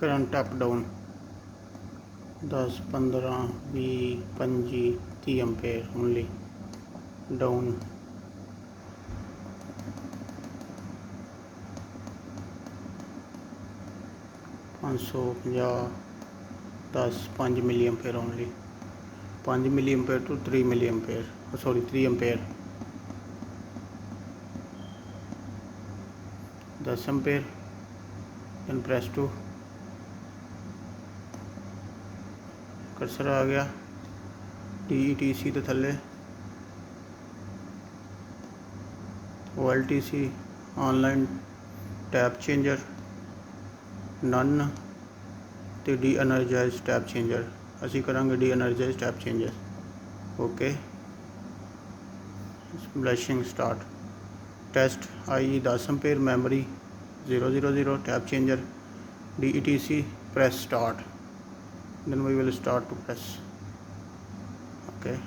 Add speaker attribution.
Speaker 1: current up down 10 15 20 25 30 ampere only down 550 10 5 milliampere only 5 milliampere to 3 milliampere sorry 3 ampere 10 ampere then press to cursor आ गया DETC तो थले OLTC online tap changer नन तो de-energise tap changer असी करांगे de-energise tap changer okay blushing start test आई 10 ampere memory 000 tap changer DETC press start then we will start to press okay